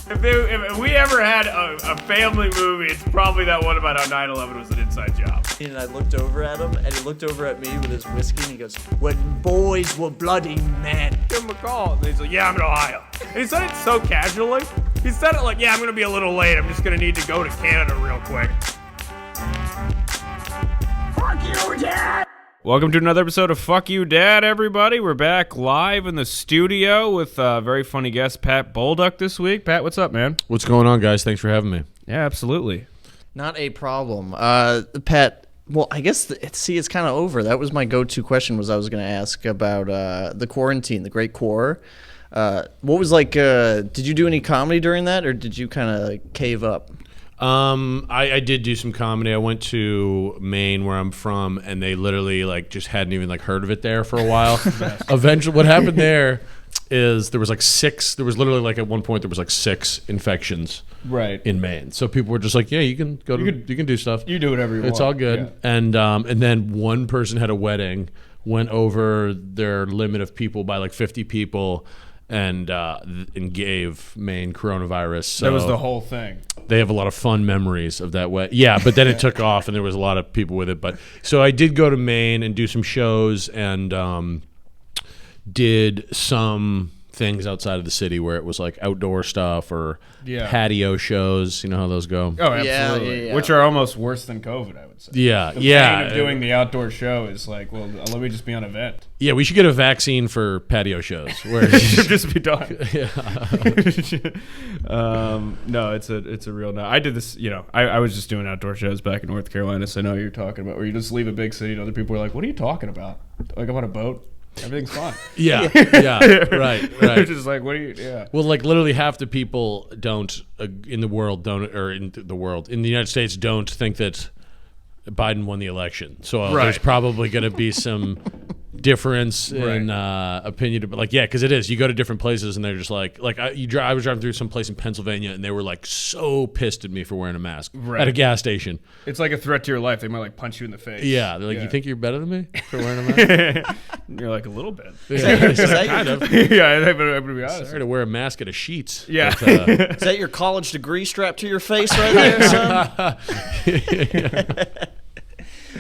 If we ever had a family movie, it's probably that one about how 9/11 was an inside job. And I looked over at him, and he looked over at me with his whiskey, and he goes, "When boys were bloody men." Give him a call. And he's like, yeah, I'm in Ohio. And he said it so casually. He said it like, yeah, I'm going to be a little late. I'm just going to need to go to Canada real quick. Fuck you, Dad! Welcome to another episode of Fuck You, Dad, everybody. We're back live in the studio with very funny guest, Pat Bolduc, this week. Pat, what's up, man? What's going on, guys? Thanks for having me. Yeah, absolutely. Not a problem. Pat, well, I guess, it's kind of over. That was my go-to question was I was going to ask about the quarantine, the Great Core. What was did you do any comedy during that, or did you kind of cave up? I did do some comedy. I went to Maine, where I'm from, and they literally just hadn't even heard of it there for a while. Eventually, what happened there is there was literally at one point there was 6 infections in Maine. So people were just like, yeah, you can go you can do stuff. You do whatever you want. It's all good. Yeah. And then one person had a wedding, went over their limit of people by 50 people. And gave Maine coronavirus. So that was the whole thing. They have a lot of fun memories of that way. Yeah, but then it took off, and there was a lot of people with it. But so I did go to Maine and do some shows, and did some things outside of the city where it was outdoor stuff or patio shows. You know how those go? Oh, absolutely. Yeah. Which are almost worse than COVID, I would say. Yeah, the pain of doing the outdoor show is well, let me just be on event. Yeah, we should get a vaccine for patio shows where it should just be done. Yeah. No, it's a real no. I did this. I was just doing outdoor shows back in North Carolina, so I know what you're talking about. Where you just leave a big city, and other people are like, "What are you talking about? I'm on a boat." Everything's fine. Yeah, right. It's just what do you? Yeah. Well, literally half the people in the United States don't think that Biden won the election. So there's probably going to be some difference in opinion. But because it is. You go to different places and they're just I was driving through some place in Pennsylvania and they were so pissed at me for wearing a mask at a gas station. It's like a threat to your life. They might punch you in the face. Yeah, they're you think you're better than me for wearing a mask? You're a little bit. Yeah, kind of. Yeah, I'm gonna be honest. Sorry to wear a mask at a Sheetz. Yeah. But, is that your college degree strapped to your face right there, son?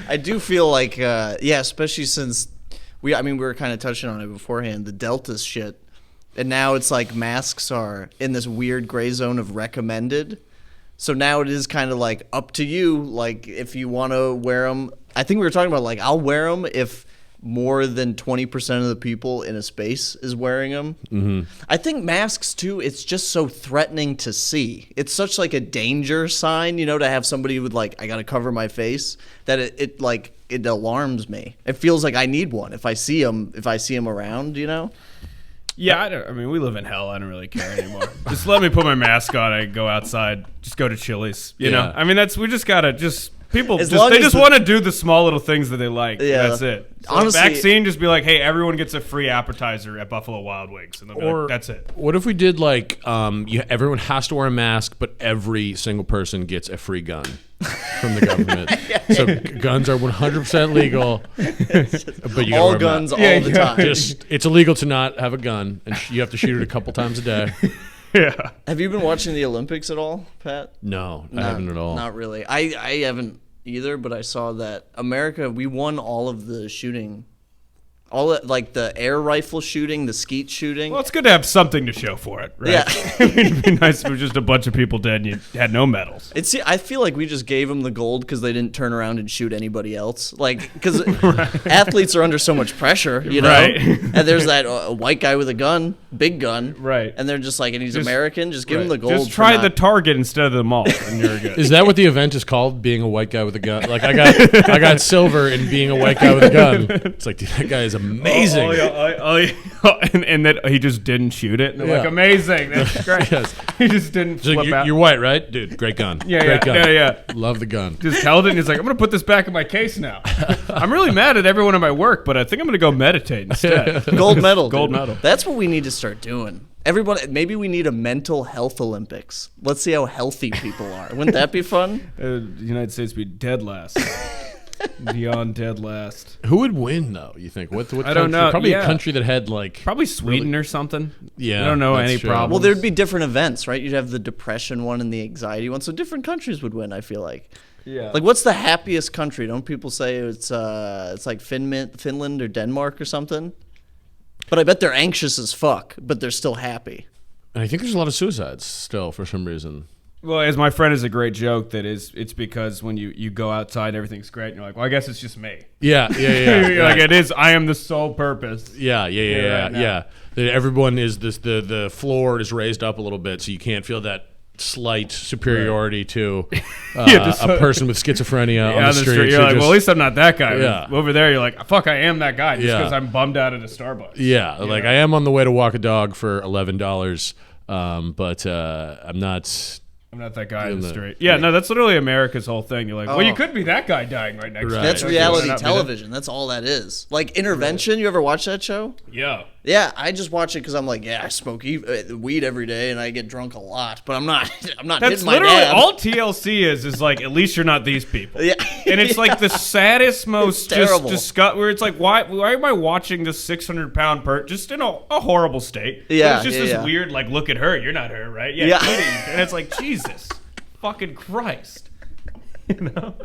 I do feel especially since we were kind of touching on it beforehand, the Delta shit, and now it's masks are in this weird gray zone of recommended. So now it is kind of up to you, if you want to wear them. I think we were talking about I'll wear them if more than 20% of the people in a space is wearing them. Mm-hmm. I think masks too, it's just so threatening to see. It's such a danger sign, to have somebody with I gotta cover my face, that it alarms me. It feels like I need one if I see them around, Yeah, we live in hell. I don't really care anymore. Just let me put my mask on. I go outside. Just go to Chili's. You know. We just gotta people they just want to do the small little things that they like. Yeah. That's it. So honestly, vaccine, just be hey, everyone gets a free appetizer at Buffalo Wild Wings, and they'll be that's it. What if we did everyone has to wear a mask, but every single person gets a free gun from the government? So guns are 100% legal, but you all guns all the time. It's illegal to not have a gun, and you have to shoot it a couple times a day. Yeah. Have you been watching the Olympics at all, Pat? No, I haven't at all. Not really. I haven't either, but I saw that America, we won all of the shooting. All the air rifle shooting, the skeet shooting. Well, it's good to have something to show for it, right? Yeah. It'd be nice if it was just a bunch of people dead and you had no medals. I feel like we just gave them the gold because they didn't turn around and shoot anybody else. Because athletes are under so much pressure, Right. And there's that white guy with a gun, big gun. Right. And they're just and he's American, just give him the gold. Just try the target instead of the mall, and you're good. Is that what the event is called, being a white guy with a gun? I got silver in being a white guy with a gun. It's dude, that guy is amazing. And that he just didn't shoot it. And they're amazing. That's great. Yes. He just didn't flip out. You're white, right? Dude, great gun. Great gun. Yeah. Love the gun. Just held it and he's I'm going to put this back in my case now. I'm really mad at everyone at my work, but I think I'm going to go meditate instead. Gold medal. Gold medal. That's what we need to start doing. Everybody, maybe we need a mental health Olympics. Let's see how healthy people are. Wouldn't that be fun? The United States would be dead last. Beyond dead last. Who would win though? You think? What I don't know. Probably a country that had like probably Sweden or something. Yeah, I don't know any true. problems. Well, there'd be different events, right? You'd have the depression one and the anxiety one, so different countries would win. I feel like. Yeah. Like, what's the happiest country? Don't people say it's like Finland or Denmark or something? But I bet they're anxious as fuck, but they're still happy. And I think there's a lot of suicides still for some reason. Well, as my friend has a great joke that it's because when you go outside and everything's great, and you're like, well, I guess it's just me. Yeah. Like it is. I am the sole purpose. Yeah. Everyone is this. The floor is raised up a little bit, so you can't feel that slight superiority to a person with schizophrenia on the street. You're like, well, at least I'm not that guy. Yeah. Over there, you're like, fuck, I am that guy just because I'm bummed out at a Starbucks. Yeah, like I am on the way to walk a dog for $11, but I'm not. I'm not that guy in the street. Yeah, no, that's literally America's whole thing. You're like, well, you could be that guy dying right next to you. That's reality television. That's all that is. Like Intervention. You ever watch that show? Yeah. Yeah, I just watch it because I'm like, I smoke weed every day and I get drunk a lot, but I'm not. I'm not. That's hitting my literally dad. all TLC is like. At least you're not these people. Yeah, and it's like the saddest, most terrible. disgust. Where it's like, why am I watching this 600-pound just in a horrible state? Yeah, but it's just this weird, like, look at her. You're not her, right? Yeah. And it's like, Jesus, fucking Christ, you know.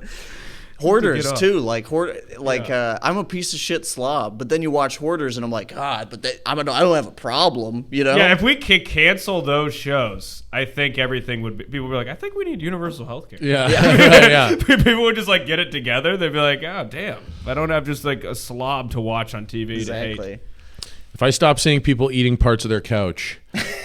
Hoarders too, I'm a piece of shit slob, but then you watch Hoarders and I'm like, God, but I don't have a problem, you know? Yeah, if we could cancel those shows, I think everything would be. People would be like, I think we need universal health care. Yeah. People would just like get it together. They'd be like, oh damn, I don't have just like a slob to watch on TV to hate. If I stop seeing people eating parts of their couch,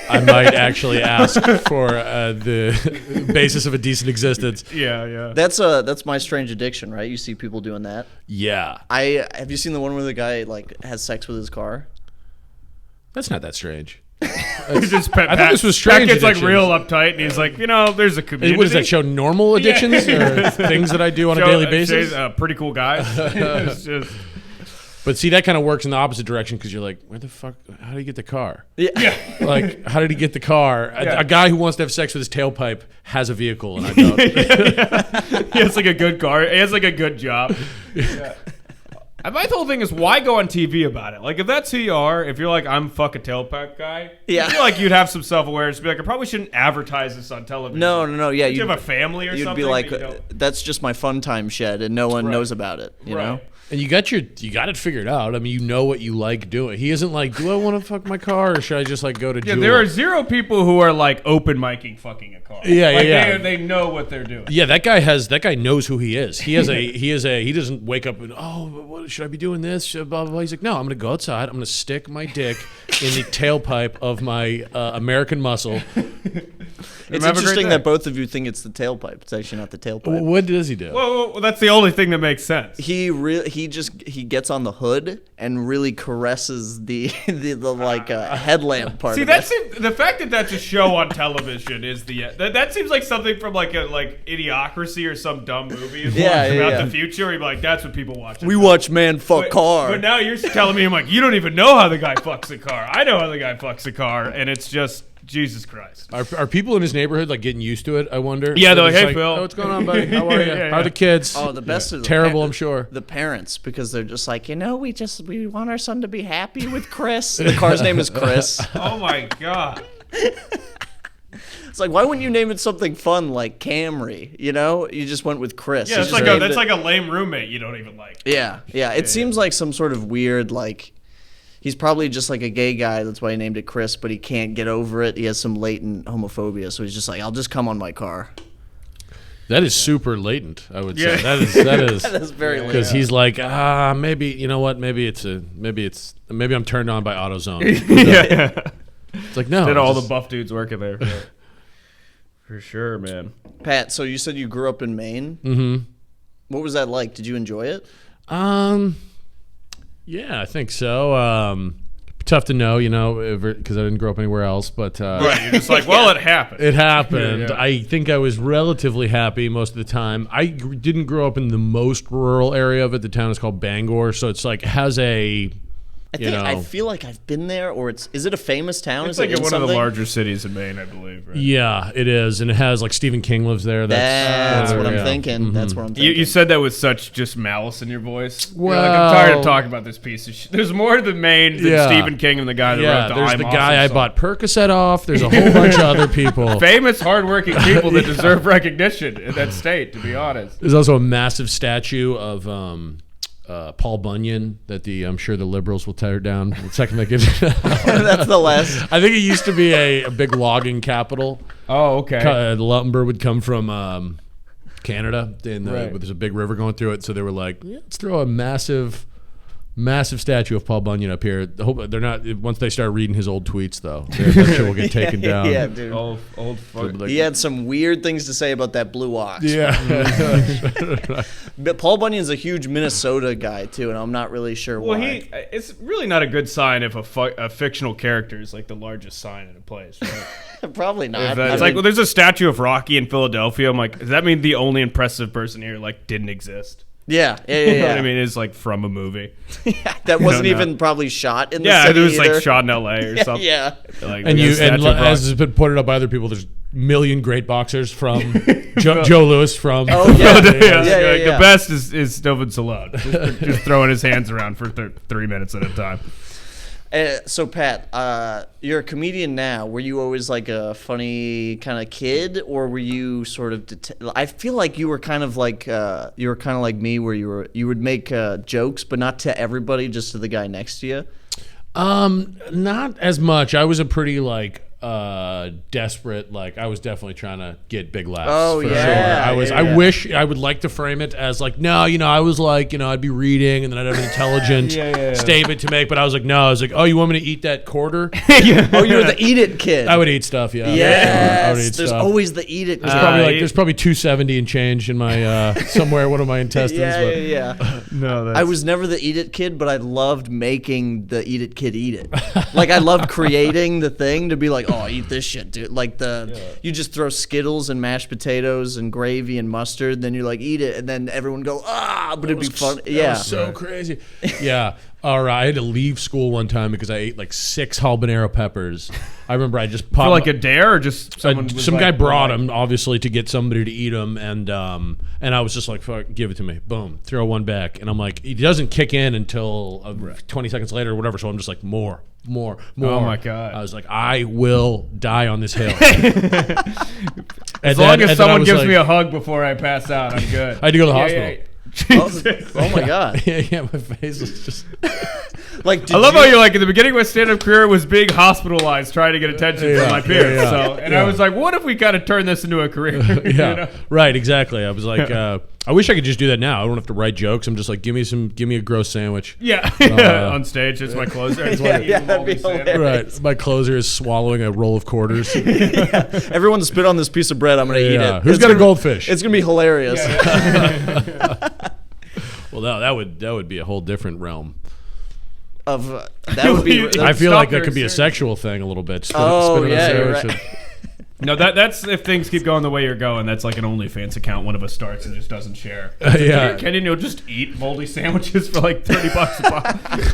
I might actually ask for the basis of a decent existence. Yeah. That's my strange addiction, right? You see people doing that. Yeah. Have you seen the one where the guy like has sex with his car? That's not that strange. I thought this was strange. Pat gets like real uptight, and he's like, there's a community. What does that show? Normal addictions or things that I do on a daily basis? Pretty cool guys. It's just. But see, that kind of works in the opposite direction because you're like, where the fuck? How did he get the car? Yeah. Like, how did he get the car? Yeah. A guy who wants to have sex with his tailpipe has a vehicle, and I don't. He has like a good car. He has like a good job. Yeah. My whole thing is, why go on TV about it? Like, if that's who you are, if you're like, I'm fuck a tailpipe guy, I feel like you'd have some self-awareness. Be like, I probably shouldn't advertise this on television. No. Yeah, you have a family or you'd something. You'd be like, that's just my fun time shed, and no one knows about it. You know. And you got it figured out. I mean, you know what you like doing. He isn't like, do I want to fuck my car, or should I just like go to Jewel? There are zero people who are like open micing fucking a car. Yeah. They know what they're doing. Yeah, that guy knows who he is. He doesn't wake up and, what should I be doing this? Blah, blah, blah. He's like, no, I'm gonna go outside. I'm gonna stick my dick in the tailpipe of my American muscle. It's interesting that both of you think it's the tailpipe. It's actually not the tailpipe. What does he do? Well, that's the only thing that makes sense. He gets on the hood and really caresses the headlamp part. See, the fact that that's a show on television is that seems like something from like Idiocracy or some dumb movie about the future. Where you're like, that's what people watch. We watch man fuck car. But now you're telling me, I'm like, you don't even know how the guy fucks a car. I know how the guy fucks a car, and it's just. Jesus Christ. Are people in his neighborhood like getting used to it, I wonder? Yeah, they're like, hey, Phil. Oh, what's going on, buddy? How are you? How are the kids? Oh, the best is terrible, I'm sure. The parents, because they're just like, we want our son to be happy with Chris. The car's name is Chris. Oh, my God. It's like, why wouldn't you name it something fun like Camry? You just went with Chris. Yeah, that's like a lame roommate you don't even like. Yeah. It seems like some sort of weird, like, he's probably just like a gay guy. That's why he named it Chris, but he can't get over it. He has some latent homophobia, so he's just like, I'll just come on my car. That is super latent, I would say. That is that is very latent. Because he's like, maybe you know what? Maybe I'm turned on by AutoZone. It's like, no. Did all the buff dudes working there? For sure, man. Pat, so you said you grew up in Maine. Mm-hmm. What was that like? Did you enjoy it? Yeah, I think so. Tough to know, because I didn't grow up anywhere else. But right, you're just like, well, it happened. It happened. Yeah. I think I was relatively happy most of the time. I didn't grow up in the most rural area of it. The town is called Bangor, so it's like has a I feel like I've been there, or is it a famous town? It's like in one of the larger cities in Maine, I believe. Right? Yeah, it is, and it has like Stephen King lives there. That's what I'm thinking. Mm-hmm. That's what I'm thinking. You said that with such just malice in your voice. Well, You're like, I'm tired of talking about this piece of shit. There's more to Maine than Stephen King and the guy that wrote the there's I'm the Awesome guy I song. bought Percocet off. There's a whole bunch of other people. Famous, hardworking people that deserve recognition in that state, to be honest. There's also a massive statue of Paul Bunyan that I'm sure the liberals will tear down the second they get That's the last. I think it used to be a big logging capital. Oh, okay. Lumber would come from Canada, and there's a big river going through it. So they were like, let's throw a massive statue of Paul Bunyan up here. Hope they're not. Once they start reading his old tweets, though, that shit will get taken down. Yeah, dude. Old fuck. He had some weird things to say about that blue ox. Yeah. But Paul Bunyan's a huge Minnesota guy too, and I'm not really sure why. Well, it's really not a good sign if a fictional character is like the largest sign in a place. Right? Probably not. It's like, well, there's a statue of Rocky in Philadelphia. I'm like, does that mean the only impressive person here like didn't exist? Yeah. You know what I mean? It's like from a movie. That wasn't even probably shot in the city. Yeah, it was either. like shot in L.A. or something. Yeah. Like, And as has been pointed out by other people, there's million great boxers from Joe Louis from. Oh yeah. The best is Sylvan Stallone, just throwing his hands around for 3 minutes at a time. So Pat, you're a comedian now. Were you always like a funny kind of kid, or were you sort of? I feel like you were kind of like me, where you would make jokes, but not to everybody, just to the guy next to you. Not as much. I was a pretty desperate. Like I was definitely trying to get big laughs. Oh for yeah, sure. I wish I would like to frame it as like no, I was like I'd be reading and then I'd have an intelligent statement to make. But I was like no, I was like oh you want me to eat that quarter? Oh, you were the eat it kid. I would eat stuff. Yeah. Yes. I would eat There's stuff. always the eat it kid. There's probably 270 and change in my somewhere one of my intestines. Yeah. No, I was never the eat it kid, but I loved making the eat it kid eat it. Like I loved creating the thing to be like, oh, eat this shit, dude. Like you just throw Skittles and mashed potatoes and gravy and mustard, then you're like, eat it, and then everyone go, but it'd be fun. That was so crazy. Yeah. All right, I had to leave school one time because I ate like 6 habanero peppers. I remember I just popped for like a dare, or just some guy brought them obviously to get somebody to eat them, and I was just like, fuck, give it to me. Boom, throw one back, and I'm like, it doesn't kick in until 20 seconds later or whatever. So I'm just like, more. Oh my god! I was like, I will die on this hill. As long as someone gives me a hug before I pass out, I'm good. I had to go to the hospital. Oh my god! Yeah, my face was just like. I love how you're like at the beginning of my stand-up career was being hospitalized, trying to get attention from my peers. I was like, what if we kind of turn this into a career? Right, exactly. I was like, I wish I could just do that now. I don't have to write jokes. I'm just like, give me a gross sandwich. On stage, it's my closer. That'd be hilarious. Right, my closer is swallowing a roll of quarters. Everyone spit on this piece of bread. I'm gonna eat it. Who's got a goldfish? It's gonna be hilarious. Well, no, that would be a whole different realm. Of that would be. I feel like that could be a sexual thing a little bit. Spit on a sandwich. Right. No, that's if things keep going the way you're going. That's like an OnlyFans account. One of us starts and just doesn't share. Kenyon, you'll just eat moldy sandwiches for like $30 a pop.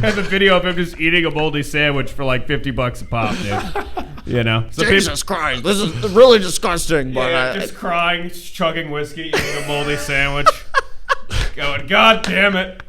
Has a video of him just eating a moldy sandwich for like $50 a pop, dude. So Jesus Christ, this is really disgusting. But just crying, chugging whiskey, eating a moldy sandwich, going, God damn it.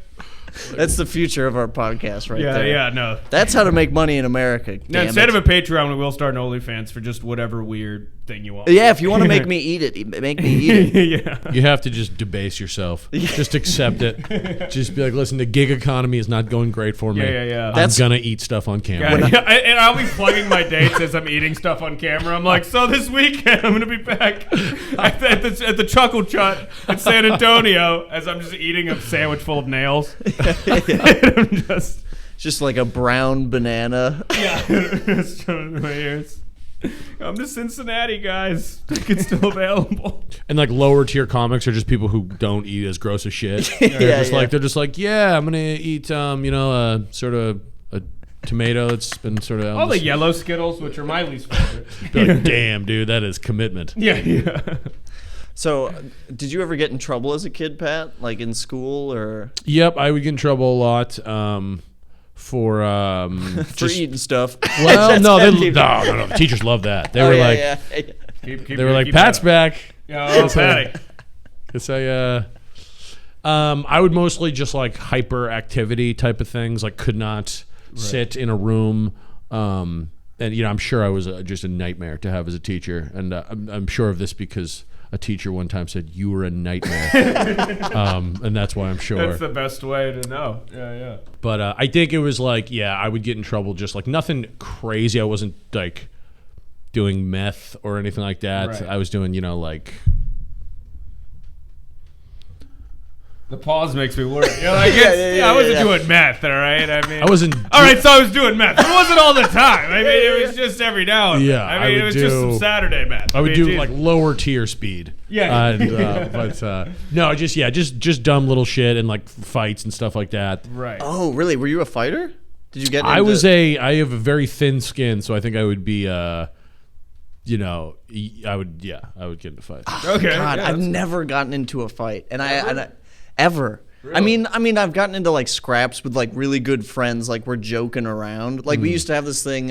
That's the future of our podcast right there. Yeah, no. That's how to make money in America. Now, instead of a Patreon, we will start an OnlyFans for just whatever weird thing you want. Yeah, if you want to make me eat it, make me eat it. Yeah. You have to just debase yourself. Just accept it. Just be like, listen, the gig economy is not going great for me. Yeah. I'm going to eat stuff on camera. And I'll be plugging my dates as I'm eating stuff on camera. I'm like, so this weekend I'm going to be back at the Chuckle Chut in San Antonio as I'm just eating a sandwich full of nails. I'm just like a brown banana. Yeah. It's in my ears. I'm to Cincinnati, guys. It's still available. And like lower tier comics are just people who don't eat as gross as shit. They're just like, yeah, I'm gonna eat sort of a tomato that's been sort of all the yellow Skittles, which are my least favorite. Like, damn, dude, that is commitment. Yeah. So, did you ever get in trouble as a kid, Pat? Like in school or? Yep, I would get in trouble a lot. for for eating stuff. Well, no, the teachers love that. They were like, they were like, Pat's back. Oh, Patty. Because I would mostly just like hyperactivity type of things. Like could not sit in a room. And I'm sure I was just a nightmare to have as a teacher. And I'm sure of this because a teacher one time said you were a nightmare, and that's why I'm sure. That's the best way to know. Yeah. But I think it was like, I would get in trouble just like nothing crazy. I wasn't like doing meth or anything like that. Right. I was doing, like. The pause makes me worry. I wasn't doing meth, all right? I mean, I wasn't. All right, so I was doing meth. It wasn't all the time. I mean, it was just every now and then. Yeah, I mean, it was just some Saturday meth. I would do like lower tier speed. Yeah. But no, just dumb little shit and like fights and stuff like that. Right. Oh, really? Were you a fighter? Did you get? I have a very thin skin, so I think I would be. I would get into fights. Okay. God, I've never gotten into a fight, and I ever. Really? I mean, I've gotten into like scraps with like really good friends. Like we're joking around. Like we used to have this thing.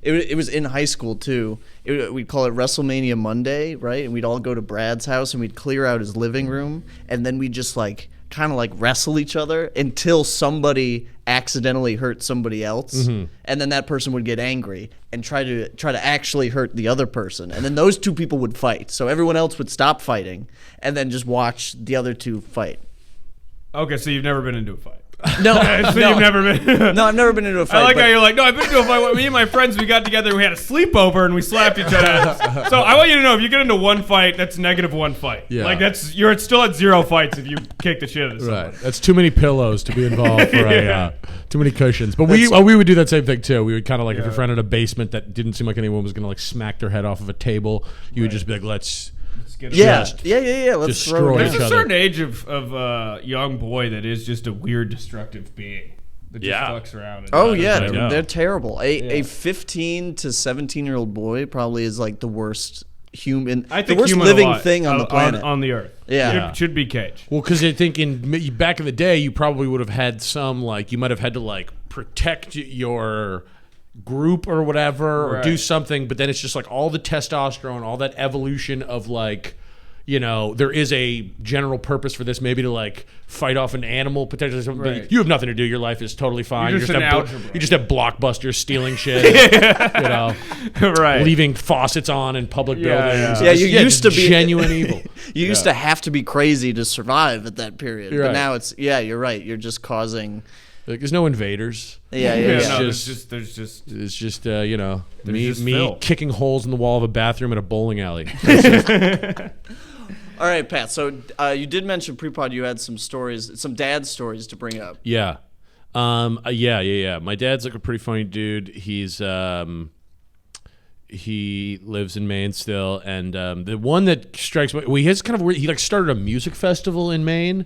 It was in high school too. We'd call it WrestleMania Monday, right? And we'd all go to Brad's house and we'd clear out his living room, and then we'd just like kind of like wrestle each other until somebody accidentally hurt somebody else, and then that person would get angry and try to actually hurt the other person, and then those two people would fight. So everyone else would stop fighting and then just watch the other two fight. Okay, so you've never been into a fight. No, You've never been. No, I've never been into a fight. I like how you're like, no, I've been into a fight. Me and my friends, we got together, we had a sleepover, and we slapped each other. So I want you to know, if you get into one fight, that's -1 fight. Yeah. Like you're still at 0 fights if you kick the shit out of someone. Right. That's too many pillows to be involved for too many cushions. But we would do that same thing too. We would kind of like if your friend had a basement that didn't seem like anyone was gonna like smack their head off of a table, you would just be like, let's yeah. Let's throw it There's down. a certain age of young boy that is just a weird, destructive being that just fucks around. And they're terrible. A 15 to 17-year-old boy probably is like the worst the worst living thing on the planet, on the earth. Should be caged. Well, because I think back in the day, you probably would have had some like you might have had to like protect your group or whatever or do something, but then it's just like all the testosterone, all that evolution of like, there is a general purpose for this, maybe to like fight off an animal potentially. But you have nothing to do. Your life is totally fine. You just have blockbusters stealing shit, leaving faucets on in public buildings. Yeah, you used to be genuine evil. You used to have to be crazy to survive at that period, but now it's you're right. You're just causing. Like, there's no invaders. There's just me kicking holes in the wall of a bathroom at a bowling alley. All right, Pat. So you did mention pre-pod you had some stories, some dad stories to bring up. Yeah. My dad's like a pretty funny dude. He lives in Maine still, and the one that strikes me, he has kind of weird. He like started a music festival in Maine.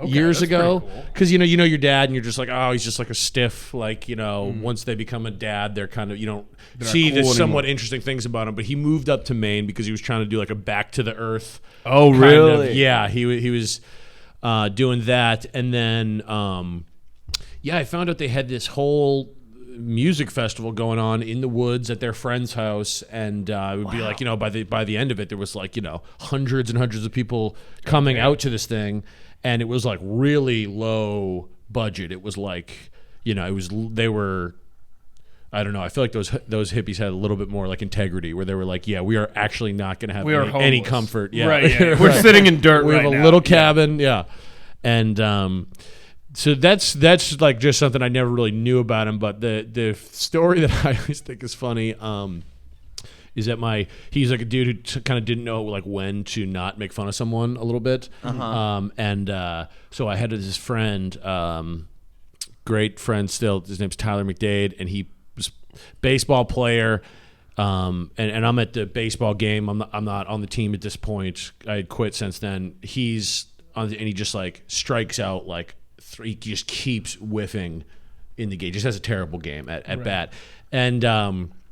Years ago, because you know your dad, and you're just like, oh, he's just like a stiff, like once they become a dad, they're kind of don't see the somewhat interesting things about him. But he moved up to Maine because he was trying to do like a back to the earth. Oh, really? Yeah, he was doing that, and then I found out they had this whole music festival going on in the woods at their friend's house, and it would be like by the end of it there was like hundreds and hundreds of people coming out to this thing. And it was like really low budget. It was like, they were, I don't know. I feel like those hippies had a little bit more like integrity, where they were like, we are actually not going to have any comfort. Yeah, right. Yeah. We're sitting in dirt. We have a little cabin. Yeah, and so that's like just something I never really knew about him. But the story that I always think is funny. Is that he's like a dude who kind of didn't know like when to not make fun of someone a little bit. So I had this friend, great friend still, his name's Tyler McDade, and he was a baseball player, and I'm at the baseball game. I'm not on the team at this point. I had quit since then. He's on and he just like strikes out like he just keeps whiffing in the game. Just has a terrible game at bat. And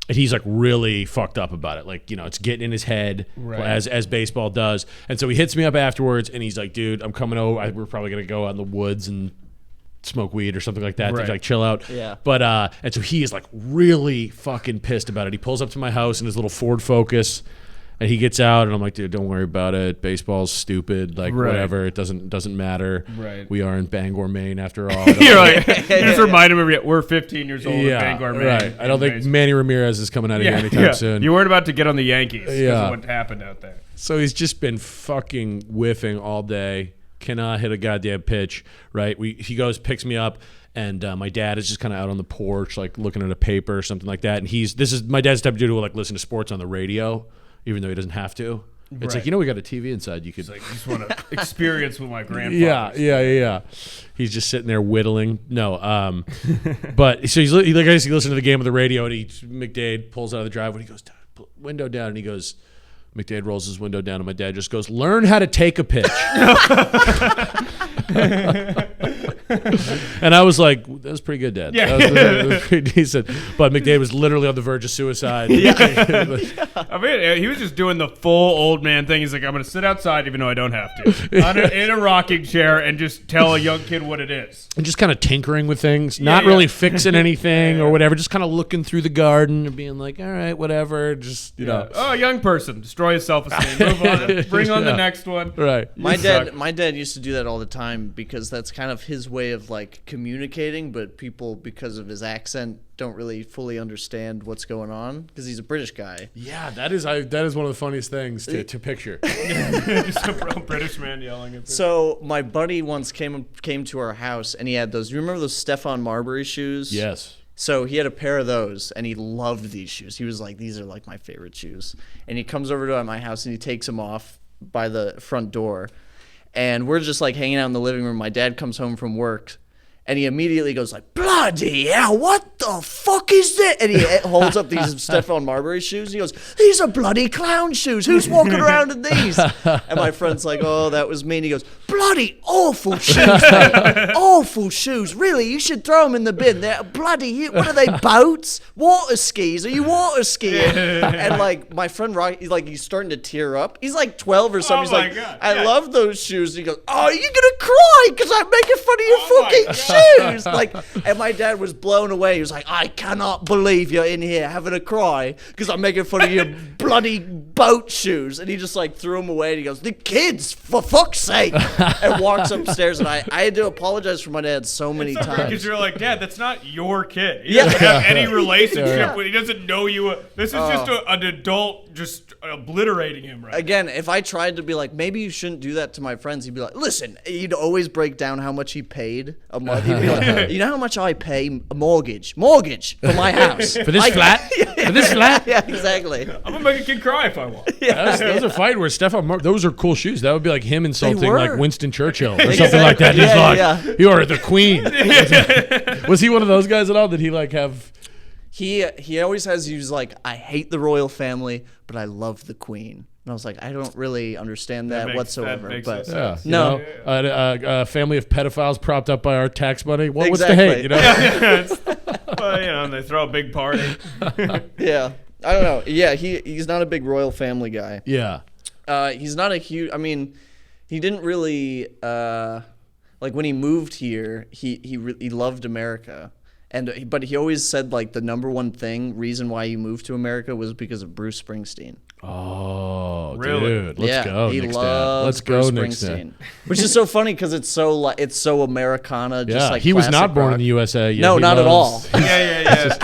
he's like really fucked up about it. Like, it's getting in his head as baseball does. And so he hits me up afterwards and he's like, dude, I'm coming over. We're probably going to go out in the woods and smoke weed or something like that Right. to like chill out. Yeah. But and so he is like really fucking pissed about it. He pulls up to my house in his little Ford Focus, and he gets out, and I'm like, dude, don't worry about it. Baseball's stupid. Like whatever. It doesn't matter. Right. We are in Bangor, Maine, after all. You're like, you just remind him we're 15 years old in Bangor, Maine. Right. I don't think Manny Ramirez is coming out of here anytime soon. You weren't about to get on the Yankees because of what happened out there. So he's just been fucking whiffing all day. Cannot hit a goddamn pitch. Right. He goes, picks me up. And my dad is just kind of out on the porch, like looking at a paper or something like that. And this is my dad's type of dude who will like listen to sports on the radio, even though he doesn't have to. It's like, we got a TV inside. You could. It's like, you just want to experience with my grandfather. Yeah. He's just sitting there whittling. No, but so he listened to the game on the radio, and McDade pulls out of the driveway. He goes, window down, and he goes. McDade rolls his window down, and my dad just goes, "Learn how to take a pitch." And I was like, "That was pretty good, Dad. Yeah. That was pretty decent." But McDade was literally on the verge of suicide. I mean, he was just doing the full old man thing. He's like, I'm going to sit outside even though I don't have to. In a rocking chair and just tell a young kid what it is. And just kind of tinkering with things, not really fixing anything or whatever, just kind of looking through the garden and being like, all right, whatever, just, you know. Oh, a young person, destroy his self-esteem, move on, bring on the next one. Right. My dad used to do that all the time because that's kind of his way of like communicating, but people, because of his accent, don't really fully understand what's going on because he's a British guy. Yeah, that is one of the funniest things to picture. Just a British man yelling at me. So my buddy once came to our house and he had those. You remember those Stefan Marbury shoes? Yes. So he had a pair of those and he loved these shoes. He was like, these are like my favorite shoes. And he comes over to my house and he takes them off by the front door. And we're just like hanging out in the living room. My dad comes home from work. And he immediately goes like, bloody hell, what the fuck is this? And he holds up these Stefan Marbury shoes. He goes, these are bloody clown shoes. Who's walking around in these? And my friend's like, oh, that was me. And he goes, bloody awful shoes, mate. Awful shoes. Really, you should throw them in the bin. They're bloody, what are they, boats? Water skis? Are you water skiing? And like my friend, he's starting to tear up. He's like 12 or something. Oh, He's like, God. I love those shoes. And he goes, oh, you're going to cry because I'm making fun of your fucking shoes. Like, and my dad was blown away. He was like, I cannot believe you're in here having a cry because I'm making fun of your bloody boat shoes. And he just like threw them away and he goes, the kids, for fuck's sake, and walks upstairs. And I had to apologize for my dad so many times. Because you're like, Dad, that's not your kid. He doesn't have any relationship with. He doesn't know you. This is just an adult just obliterating him right Again, if I tried to be like, maybe you shouldn't do that to my friends, he'd be like, listen, he'd always break down how much he paid a month. He'd be like, you know how much I pay a mortgage for my house. For this flat? For this flat? Yeah, exactly. I'm going to make a kid cry if I want. That was a fight where Stefan those are cool shoes. That would be like him insulting like Winston Churchill or something like that. He's like, you are the queen. Was he one of those guys at all? Did he like have... He always has, he was like, I hate the royal family, but I love the queen. And I was like, I don't really understand that whatsoever. But no, a family of pedophiles propped up by our tax money. What's the hate? You know, and they throw a big party. Yeah, I don't know. Yeah, he's not a big royal family guy. Yeah, he's not a huge. I mean, he didn't really like when he moved here. He loved America. But he always said like the number one reason why he moved to America was because of Bruce Springsteen. Oh, really? Dude, let's go. He loves Bruce Springsteen, which is so funny because it's so Americana. Just like he was not born rock. in the USA. Yet no, not at all. Yeah.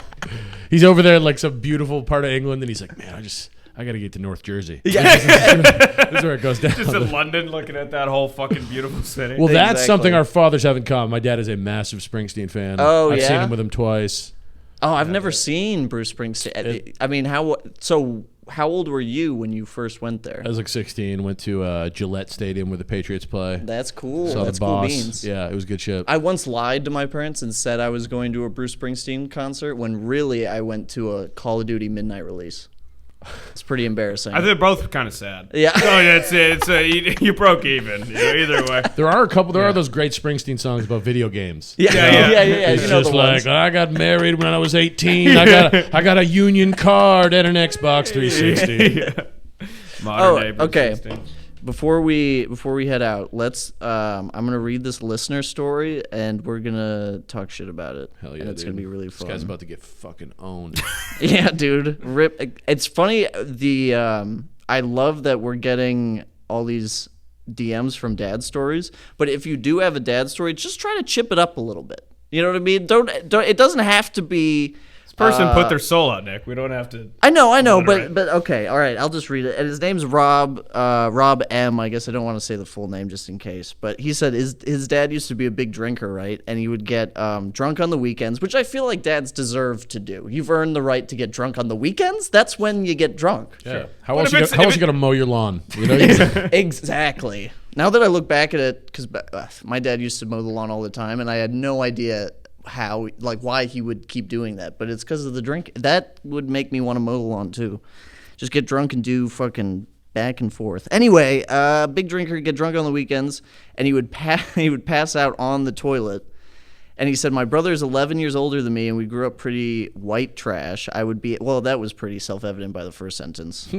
He's over there in like some beautiful part of England, and he's like, man, I got to get to North Jersey. Yeah. This is where it goes down. Just in London looking at that whole fucking beautiful city. Well, that's something our fathers have in common. My dad is a massive Springsteen fan. Oh, I've seen him with him twice. Oh, I've never seen Bruce Springsteen. I mean, how old were you when you first went there? I was like 16. Went to Gillette Stadium where the Patriots play. That's cool. Saw That's the boss. Cool beans. Yeah, it was good shit. I once lied to my parents and said I was going to a Bruce Springsteen concert when really I went to a Call of Duty midnight release. It's pretty embarrassing. I think they're both kind of sad. Yeah. So you broke even. Either way. There are a couple. There are those great Springsteen songs about video games. Yeah. It's just like I got married when I was 18. I got a Union card and an Xbox 360. Modern day Bruce okay. Springsteen. before we head out, let's. I'm gonna read this listener story, and we're gonna talk shit about it. Hell yeah, and it's dude. gonna be really fun. This guy's about to get fucking owned. Yeah, dude. Rip. It's funny. I love that we're getting all these DMs from dad stories. But if you do have a dad story, just try to chip it up a little bit. You know what I mean? Don't. It doesn't have to be. Person put their soul out, Nick. We don't have to. I know, but okay, all right. I'll just read it. And his name's Rob M. I guess I don't want to say the full name just in case. But he said his dad used to be a big drinker, right? And he would get drunk on the weekends, which I feel like dads deserve to do. You've earned the right to get drunk on the weekends. That's when you get drunk. Yeah. Sure. How else you gonna mow your lawn? You know. Exactly. Now that I look back at it, because my dad used to mow the lawn all the time, and I had no idea why he would keep doing that, but it's because of the drink. That would make me want to mow the lawn too. Just get drunk and do fucking back and forth. Anyway, big drinker, get drunk on the weekends, and he would pass out on the toilet. And he said, my brother is 11 years older than me, and we grew up pretty white trash. That was pretty self-evident by the first sentence.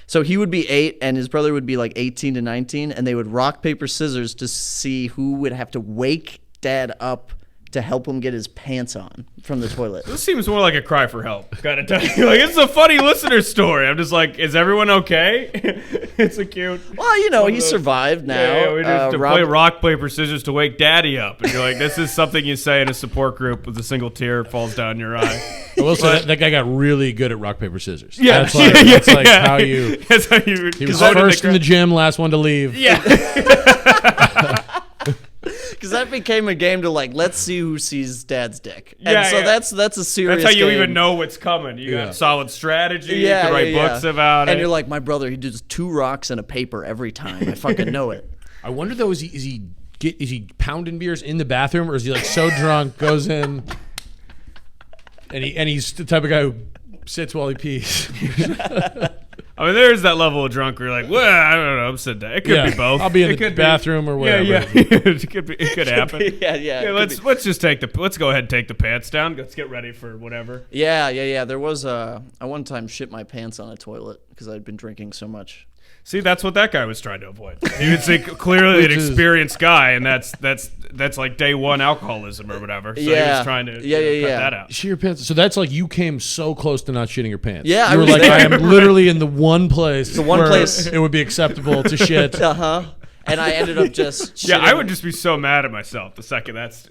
So he would be 8, and his brother would be like 18 to 19, and they would rock, paper, scissors to see who would have to wake dad up to help him get his pants on from the toilet. This seems more like a cry for help. Gotta tell you, like, it's a funny listener story. I'm just like, is everyone okay? It's a cute. Well, he survived now. Yeah, we have to play rock, paper, scissors to wake daddy up. And you're like, this is something you say in a support group with a single tear falls down your eye. I will say that guy got really good at rock, paper, scissors. Yeah. That's like how you. That's how you. He was first in the gym, last one to leave. Yeah. Because that became a game to let's see who sees dad's dick. And so that's a serious That's how you game. even know what's coming. You got solid strategy. You can write books about it. And you're like, my brother, he does 2 rocks and a paper every time. I fucking know it. I wonder though, is he pounding beers in the bathroom, or is he so drunk goes in and he's the type of guy who sits while he pees? I mean, there's that level of drunk where you're like, well, I don't know, I'm sitting down. It could be both. I'll be in the bathroom or whatever. Yeah. It could happen. Let's let's go ahead and take the pants down. Let's get ready for whatever. Yeah. There was I one time shit my pants on a toilet because I'd been drinking so much. See, that's what that guy was trying to avoid. He was clearly an experienced guy, and that's like day one alcoholism or whatever. So he was trying to cut that out. Shit your pants. So that's like you came so close to not shitting your pants. Yeah, you were like, I am literally in the one place. It would be acceptable to shit. And I ended up just shitting. Yeah, I would just be so mad at myself the second that's.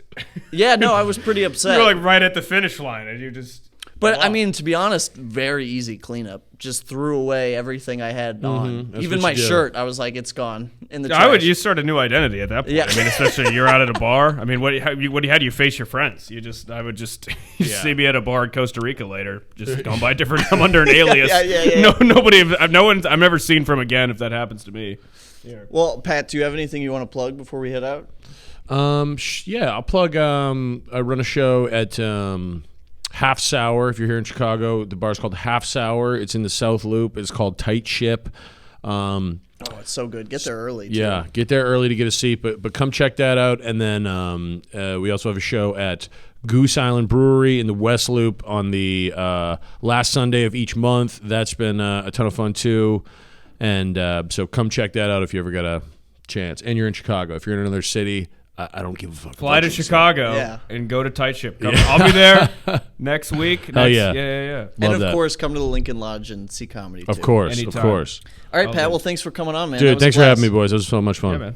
Yeah, no, I was pretty upset. You were like right at the finish line, and you just. But I mean, to be honest, very easy cleanup. Just threw away everything I had on, even my shirt. I was like, it's gone in the trash. You start a new identity at that point. Yeah. I mean, especially you're out at a bar. I mean, how do you face your friends? I would just see me at a bar in Costa Rica later, just going by different. I'm under an alias. Yeah. No one's I've never seen from again if that happens to me. Yeah. Well, Pat, do you have anything you want to plug before we head out? Yeah, I'll plug. I run a show at. Half Sour, if you're here in Chicago, the bar's called Half Sour. It's in the South Loop. It's called Tight Ship. It's so good. Get there early, too. Yeah, get there early to get a seat, but come check that out. And then we also have a show at Goose Island Brewery in the West Loop on the last Sunday of each month. That's been a ton of fun, too. And so come check that out if you ever got a chance. And you're in Chicago. If you're in another city, I don't give a fuck. Fly to Chicago and go to Tight Ship. I'll be there next week. Yeah. And of course, come to the Lincoln Lodge and see comedy, too. Of course. All right, Pat. Well, thanks for coming on, man. Dude, thanks for having me, boys. It was so much fun. Yeah, man.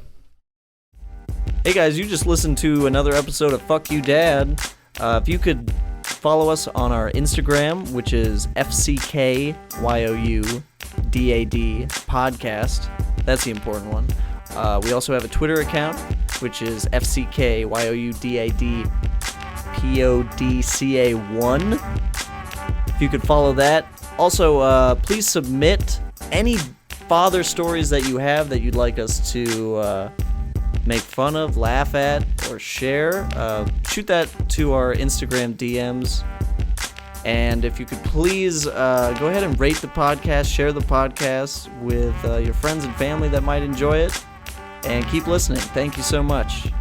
Hey, guys, you just listened to another episode of Fuck You, Dad. If you could follow us on our Instagram, which is FCKYOUDAD podcast. That's the important one. We also have a Twitter account, which is FCKYOUDADPODCA1. If you could follow that. Also, please submit any father stories that you have that you'd like us to make fun of, laugh at, or share. Shoot that to our Instagram DMs. And if you could please go ahead and rate the podcast, share the podcast with your friends and family that might enjoy it. And keep listening. Thank you so much.